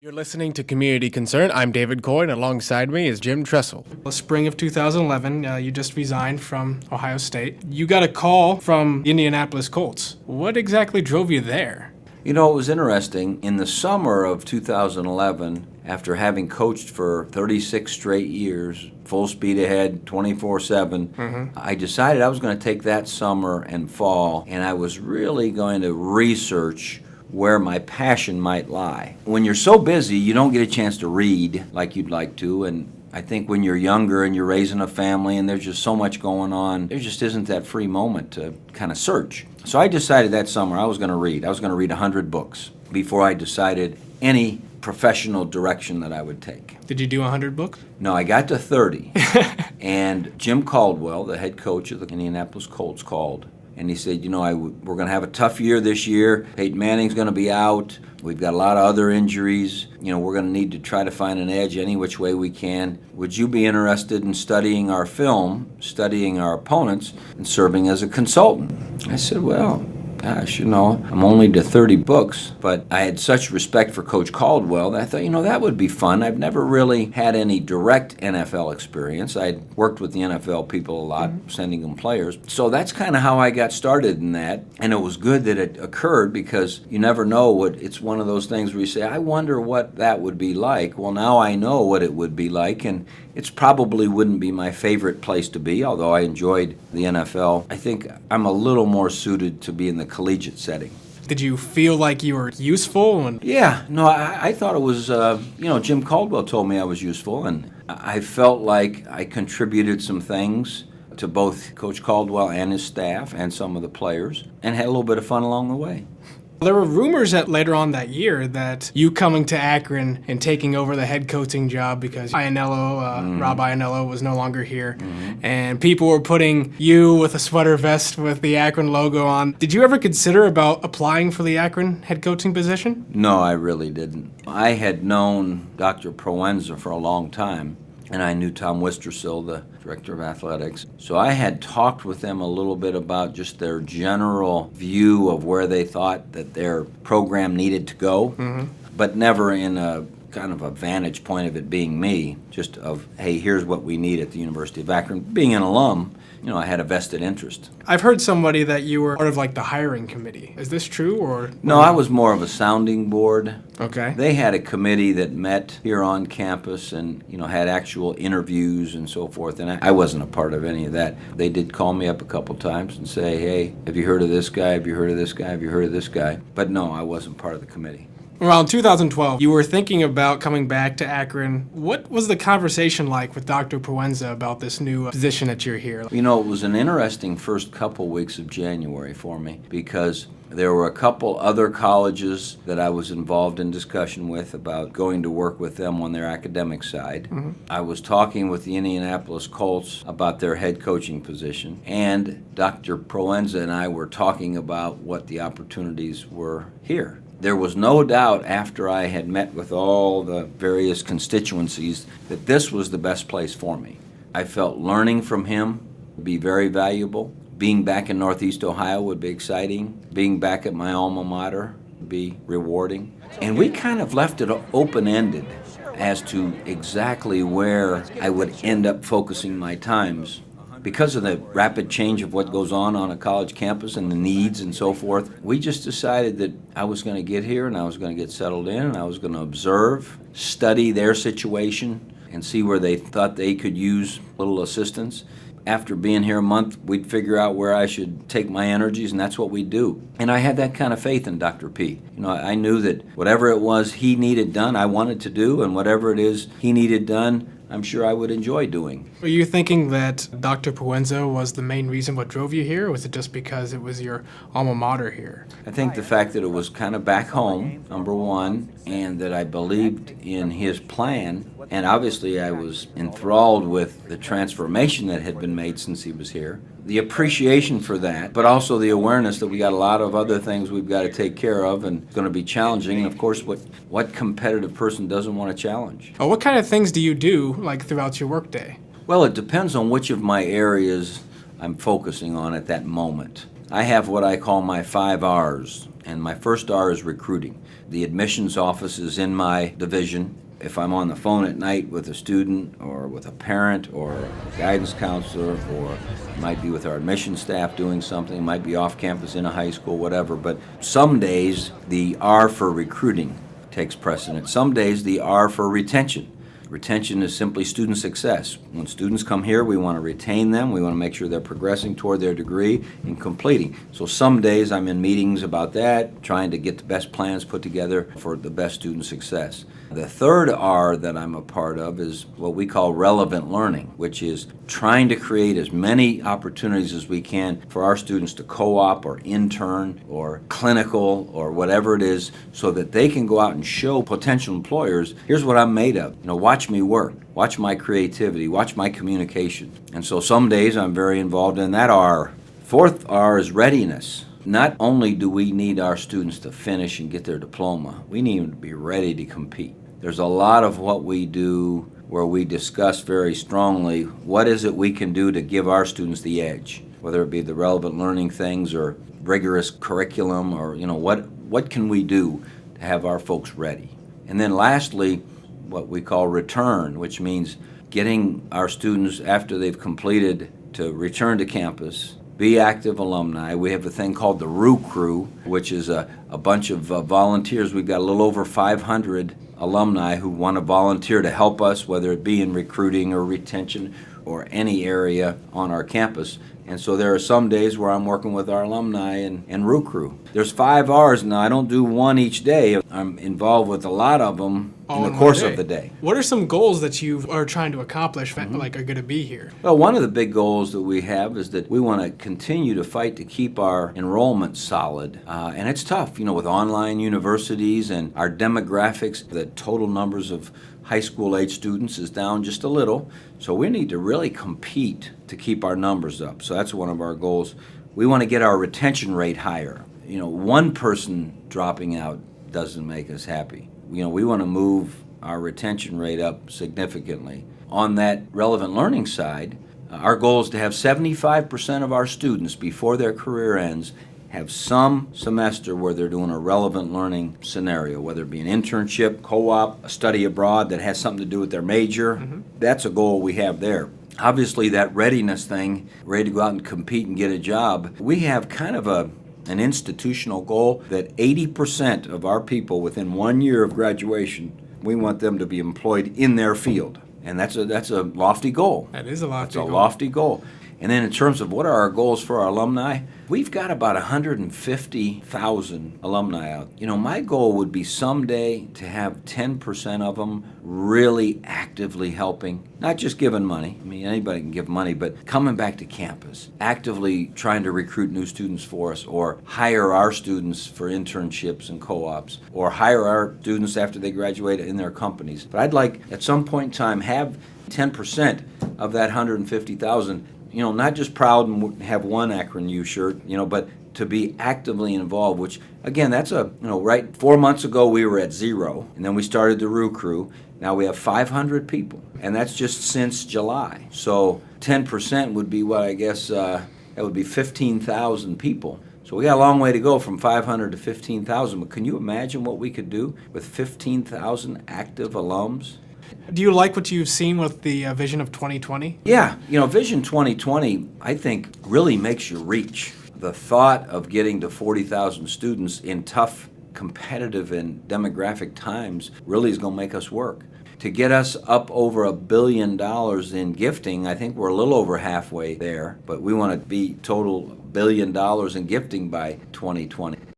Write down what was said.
You're listening to Community Concern. I'm David Coyne. Alongside me is Jim Tressel. Spring of 2011, you just resigned from Ohio State. You got a call from the Indianapolis Colts. What exactly drove you there? You know, it was interesting. In the summer of 2011, after having coached for 36 straight years, full speed ahead, 24/7, I decided I was going to take that summer and fall, and I was really going to research where my passion might lie. When you're so busy, you don't get a chance to read like you'd like to, and I think when you're younger and you're raising a family and there's just so much going on, there just isn't that free moment to kind of search. So I decided that summer I was going to read. I was going to read 100 books before I decided any professional direction that I would take. Did you do 100 books? No, I got to 30, and Jim Caldwell, the head coach of the Indianapolis Colts, called. And he said, you know, we're going to have a tough year this year. Peyton Manning's going to be out. We've got a lot of other injuries. You know, we're going to need to try to find an edge any which way we can. Would you be interested in studying our film, studying our opponents, and serving as a consultant? I said, well, gosh, you know, I'm only to 30 books, but I had such respect for Coach Caldwell that I thought, you know, that would be fun. I've never really had any direct NFL experience. I'd worked with the NFL people a lot, sending them players. So that's kind of how I got started in that, and it was good that it occurred because you never know what, it's one of those things where you say, I wonder what that would be like. Well, now I know what it would be like, and it's probably wouldn't be my favorite place to be, although I enjoyed the NFL. I think I'm a little more suited to be in the collegiate setting. Did you feel like you were useful? Yeah, no, I thought it was, Jim Caldwell told me I was useful, and I felt like I contributed some things to both Coach Caldwell and his staff and some of the players, and had a little bit of fun along the way. There were rumors that later on that year that you coming to Akron and taking over the head coaching job because Rob Ianello was no longer here, and people were putting you with a sweater vest with the Akron logo on. Did you ever consider about applying for the Akron head coaching position? No, I really didn't. I had known Dr. Proenza for a long time, and I knew Tom Wistrcill, the director of athletics. So I had talked with them a little bit about just their general view of where they thought that their program needed to go, but never in a kind of a vantage point of it being me, just of, hey, here's what we need at the University of Akron. Being an alum, you know, I had a vested interest. I've heard somebody that you were part of like the hiring committee. Is this true or? No, I was more of a sounding board. Okay. They had a committee that met here on campus and, you know, had actual interviews and so forth, and I wasn't a part of any of that. They did call me up a couple times and say, hey, have you heard of this guy? Have you heard of this guy? Have you heard of this guy? But no, I wasn't part of the committee. Well, in 2012, you were thinking about coming back to Akron. What was the conversation like with Dr. Proenza about this new position that you're here? You know, it was an interesting first couple weeks of January for me because there were a couple other colleges that I was involved in discussion with about going to work with them on their academic side. I was talking with the Indianapolis Colts about their head coaching position, and Dr. Proenza and I were talking about what the opportunities were here. There was no doubt after I had met with all the various constituencies that this was the best place for me. I felt learning from him would be very valuable. Being back in Northeast Ohio would be exciting. Being back at my alma mater would be rewarding. And we kind of left it open-ended as to exactly where I would end up focusing my times. Because of the rapid change of what goes on a college campus and the needs and so forth, we just decided that I was going to get here and I was going to get settled in and I was going to observe, study their situation, and see where they thought they could use a little assistance. After being here a month, we'd figure out where I should take my energies, and that's what we do. And I had that kind of faith in Dr. P. You know, I knew that whatever it was he needed done, I wanted to do, and whatever it is he needed done, I'm sure I would enjoy doing. Were you thinking that Dr. Proenza was the main reason what drove you here, or was it just because it was your alma mater here? I think the fact that it was kind of back home, number one, and that I believed in his plan, and obviously I was enthralled with the transformation that had been made since he was here. The appreciation for that, but also the awareness that we got a lot of other things we've got to take care of and it's going to be challenging. And of course, what competitive person doesn't want to challenge? What kind of things do you do like throughout your workday? Well, it depends on which of my areas I'm focusing on at that moment. I have what I call my 5 R's. And my first R is recruiting. The admissions office is in my division. If I'm on the phone at night with a student or with a parent or a guidance counselor, or it might be with our admissions staff doing something, it might be off campus in a high school, whatever. But some days the R for recruiting takes precedence. Some days the R for retention. Retention is simply student success. When students come here, we want to retain them. We want to make sure they're progressing toward their degree and completing. So some days I'm in meetings about that, trying to get the best plans put together for the best student success. The third R that I'm a part of is what we call relevant learning, which is trying to create as many opportunities as we can for our students to co-op or intern or clinical or whatever it is, so that they can go out and show potential employers, here's what I'm made of. Watch me work. Watch my creativity. Watch my communication. And so some days I'm very involved in that R. Fourth R is readiness. Not only do we need our students to finish and get their diploma, we need them to be ready to compete. There's a lot of what we do where we discuss very strongly what is it we can do to give our students the edge, whether it be the relevant learning things or rigorous curriculum, or what can we do to have our folks ready. And then lastly, what we call return, which means getting our students after they've completed to return to campus, be active alumni. We have a thing called the RU Crew, which is a bunch of volunteers. We've got a little over 500 alumni who want to volunteer to help us, whether it be in recruiting or retention or any area on our campus. And so there are some days where I'm working with our alumni and RU Crew. There's 5 R's now. I don't do one each day. I'm involved with a lot of them in the course of the day. What are some goals that you are trying to accomplish, like are going to be here? Well, one of the big goals that we have is that we want to continue to fight to keep our enrollment solid. And it's tough, with online universities and our demographics, the total numbers of high school age students is down just a little. So we need to really compete to keep our numbers up. So that's one of our goals. We want to get our retention rate higher. One person dropping out doesn't make us happy. We want to move our retention rate up significantly. On that relevant learning side, our goal is to have 75% of our students before their career ends have some semester where they're doing a relevant learning scenario, whether it be an internship, co-op, a study abroad that has something to do with their major. That's a goal we have there. Obviously, that readiness thing, ready to go out and compete and get a job, we have kind of an institutional goal that 80% of our people within 1 year of graduation, we want them to be employed in their field. And that's a lofty goal. That is a lofty goal. It's a lofty goal. And then in terms of what are our goals for our alumni, we've got about 150,000 alumni out. My goal would be someday to have 10% of them really actively helping, not just giving money. Anybody can give money, but coming back to campus, actively trying to recruit new students for us, or hire our students for internships and co-ops, or hire our students after they graduate in their companies. But I'd like, at some point in time, have 10% of that 150,000 not just proud and have one Akron U shirt, but to be actively involved, which, again, that's right, 4 months ago we were at 0, and then we started the RU Crew. Now we have 500 people, and that's just since July. So 10% would be what I guess, that would be 15,000 people. So we got a long way to go from 500 to 15,000, but can you imagine what we could do with 15,000 active alums? Do you like what you've seen with the Vision of 2020? Yeah, Vision 2020, I think, really makes you reach. The thought of getting to 40,000 students in tough, competitive, and demographic times really is going to make us work. To get us up over $1 billion in gifting, I think we're a little over halfway there, but we want to be total $1 billion in gifting by 2020.